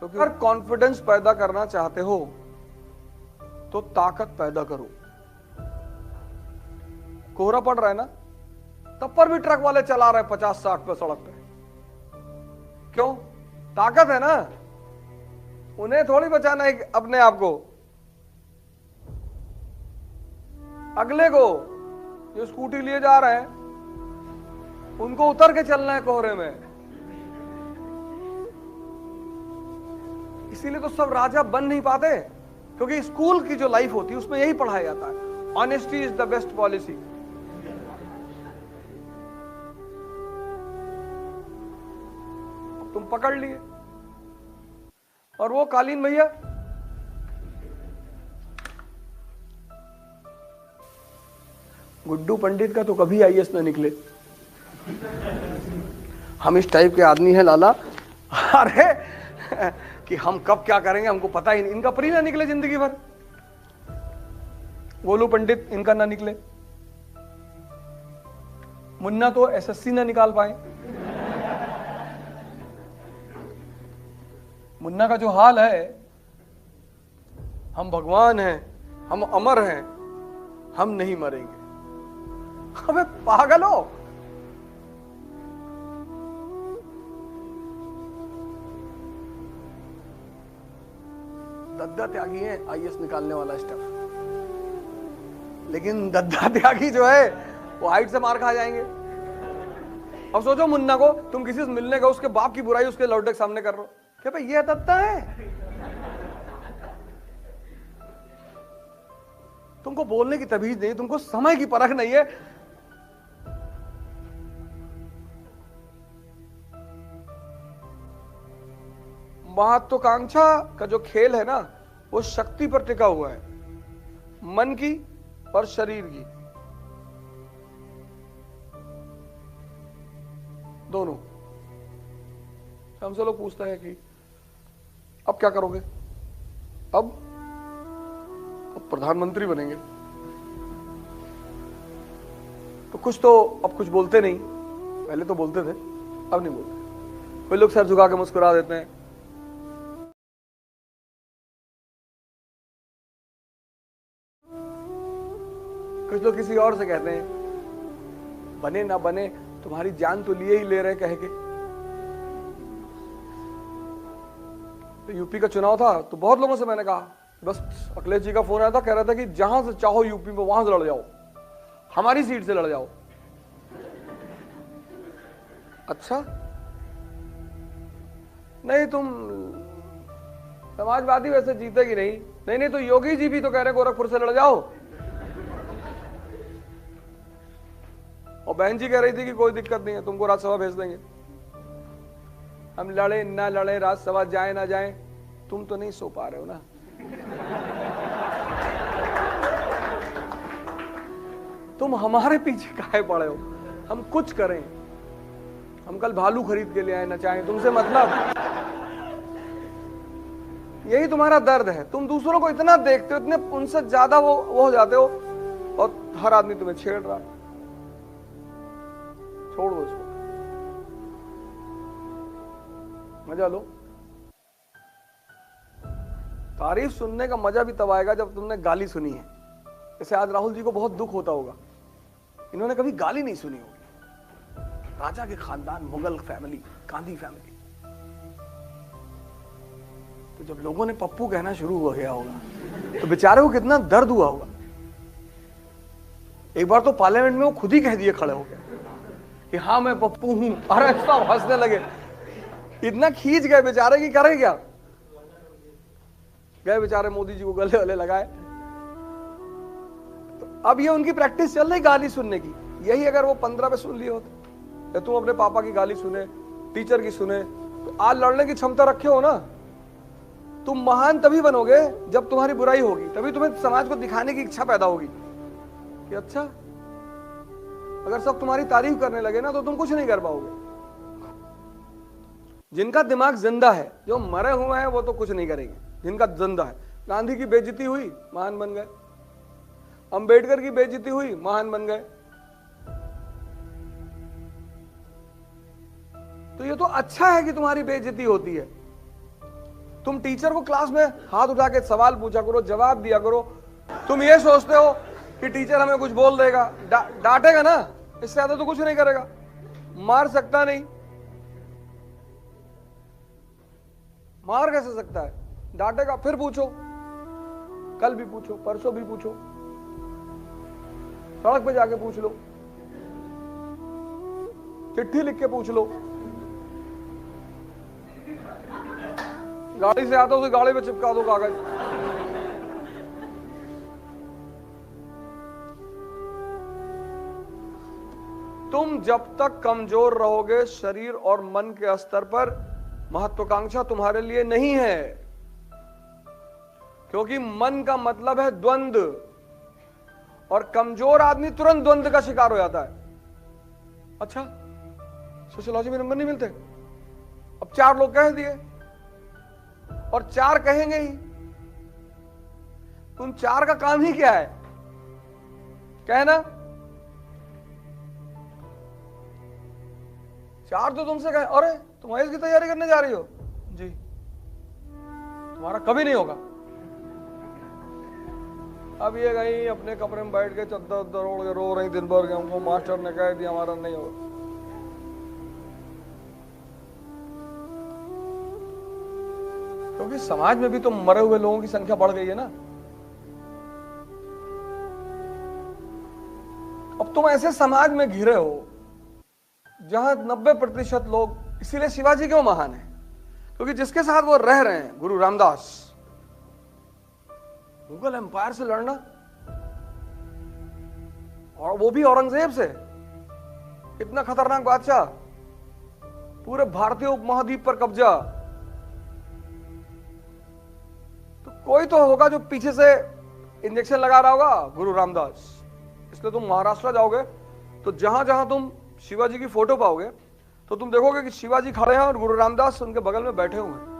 क्योंकि अगर कॉन्फिडेंस पैदा करना चाहते हो तो ताकत पैदा करो। कोहरा पड़ रहा है ना, तब पर भी ट्रक वाले चला रहे 50-60 पे सड़क पे। क्यों? ताकत है ना, उन्हें थोड़ी बचाना है अपने आप को, अगले को जो स्कूटी लिए जा रहे हैं उनको उतर के चलना है कोहरे में। इसीलिए तो सब राजा बन नहीं पाते, क्योंकि स्कूल की जो लाइफ होती है उसमें यही पढ़ाया जाता है, honesty is the best policy. तुम पकड़ लिए। और वो कालीन भैया, गुड्डू पंडित का तो कभी आईएएस न निकले। हम इस टाइप के आदमी हैं लाला, अरे कि हम कब क्या करेंगे हमको पता ही नहीं। इनका प्री ना निकले जिंदगी भर, गोलू पंडित इनका ना निकले, मुन्ना तो एसएससी ना निकाल पाए। मुन्ना का जो हाल है, हम भगवान हैं, हम अमर हैं, हम नहीं मरेंगे। अबे पागल हो। दद्दा त्यागी है आईएएस निकालने वाला स्टफ, लेकिन दद्दा त्यागी जो है वो हाइट से मार खा जाएंगे। अब सोचो मुन्ना को तुम किसी से मिलने गए, उसके बाप की बुराई उसके लौटे के सामने कर रहे हो, क्या भाई ये दद्दा है? तुमको बोलने की तमीज नहीं, तुमको समय की परख नहीं है। महत्वाकांक्षा का जो खेल है ना, वो शक्ति पर टिका हुआ है, मन की और शरीर की दोनों। हमसे लोग पूछते हैं कि अब क्या करोगे? अब प्रधानमंत्री बनेंगे। तो कुछ तो अब कुछ बोलते नहीं, पहले तो बोलते थे, अब नहीं बोलते। कोई लोग सर झुका के मुस्कुरा देते हैं, कुछ लोग किसी और से कहते हैं बने ना बने तुम्हारी जान तो लिए ही ले रहे कह के। तो यूपी का चुनाव था तो बहुत लोगों से मैंने कहा, बस अखिलेश जी का फोन आया था, कह रहा था कि जहां से चाहो यूपी में वहां से लड़ जाओ, हमारी सीट से लड़ जाओ। अच्छा नहीं, तुम समाजवादी वैसे जीतेगी नहीं। नहीं नहीं, तो योगी जी भी तो कह रहे गोरखपुर से लड़ जाओ। और बहन जी कह रही थी कि कोई दिक्कत नहीं है, तुमको राज्यसभा भेज देंगे। हम लड़े ना लड़े, राज्यसभा जाए ना जाए, तुम तो नहीं सो पा रहे हो ना। तुम हमारे पीछे काहे पड़े हो? हम कुछ करें, हम कल भालू खरीद के ले आए ना चाहे, तुमसे मतलब। यही तुम्हारा दर्द है, तुम दूसरों को इतना देखते हो, इतने उनसे ज्यादा वो हो जाते हो, और हर आदमी तुम्हें छेड़ रहा। छोड़ दो इसको, मजा लो। तारीफ सुनने का मजा भी तब आएगा जब तुमने गाली सुनी है। जैसे आज राहुल जी को बहुत दुख होता होगा, इन्होंने कभी गाली नहीं सुनी होगी। राजा के खानदान, मुगल फैमिली, गांधी फैमिली। तो जब लोगों ने पप्पू कहना शुरू हो गया होगा तो बेचारे को कितना दर्द हुआ होगा। एक बार तो पार्लियामेंट में वो खुद ही कह दिए खड़े होकर कि हाँ मैं पप्पू हूं। अरे सब हंसने लगे, इतना खींच गए बेचारे की करे क्या। गए बेचारे मोदी जी को गले वले लगाए। तो अब ये उनकी प्रैक्टिस चल रही गाली सुनने की। यही अगर वो 15 पे सुन लिए होते, तुम अपने पापा की गाली सुने, टीचर की सुने, तो आज लड़ने की क्षमता रखे हो ना। तुम महान तभी बनोगे जब तुम्हारी बुराई होगी, तभी तुम्हें समाज को दिखाने की इच्छा पैदा होगी कि अच्छा, अगर सब तुम्हारी तारीफ करने लगे ना तो तुम कुछ नहीं कर पाओगे। जिनका दिमाग जिंदा है, जो मरे हुए हैं वो तो कुछ नहीं करेंगे। जिनका जिंदा है, गांधी की बेइज्जती हुई, महान बन गए। अंबेडकर की बेइज्जती हुई, महान बन गए। तो ये तो अच्छा है कि तुम्हारी बेइज्जती होती है। तुम टीचर को क्लास में हाथ उठा के सवाल पूछा करो, जवाब दिया करो। तुम ये सोचते हो कि टीचर हमें कुछ बोल देगा, डांटेगा ना, इससे ज्यादा तो कुछ नहीं करेगा, मार सकता नहीं। मार कैसे सकता है? डांटेगा, फिर पूछो, कल भी पूछो, परसों भी पूछो, सड़क पे जाके पूछ लो, चिट्ठी लिख के पूछ लो, गाड़ी से आता हो तो गाड़ी पे चिपका दो कागज। तुम जब तक कमजोर रहोगे शरीर और मन के स्तर पर, महत्वाकांक्षा तुम्हारे लिए नहीं है, क्योंकि मन का मतलब है द्वंद्व, और कमजोर आदमी तुरंत द्वंद्व का शिकार हो जाता है। अच्छा, सोशियोलॉजी में नंबर नहीं मिलते? अब 4 लोग कह दिए और 4 कहेंगे ही। उन 4 का काम ही क्या है? कहना। 4 तो तुमसे कहे, अरे तुम आईएएस की तैयारी करने जा रही हो? जी। तुम्हारा कभी नहीं होगा। अब ये गई अपने कमरे में बैठ के चद्दर उद्दर ओढ़ के रो रही दिन भर के, हमको मास्टर ने कह दिया हमारा नहीं होगा। क्योंकि समाज में भी तो मरे हुए लोगों की संख्या बढ़ गई है ना। अब तुम ऐसे समाज में घिरे हो जहां 90% लोग, इसीलिए शिवाजी क्यों महान है? क्योंकि जिसके साथ वो रह रहे हैं, गुरु रामदास, मुगल एम्पायर से लड़ना, और वो भी औरंगजेब से, इतना खतरनाक बादशाह, पूरे भारतीय उपमहाद्वीप पर कब्जा। तो कोई तो होगा जो पीछे से इंजेक्शन लगा रहा होगा, गुरु रामदास। इसलिए तुम महाराष्ट्र जाओगे तो जहां जहां तुम शिवाजी की फोटो पाओगे तो तुम देखोगे कि शिवाजी खड़े हैं और गुरु रामदास उनके बगल में बैठे हुए हैं।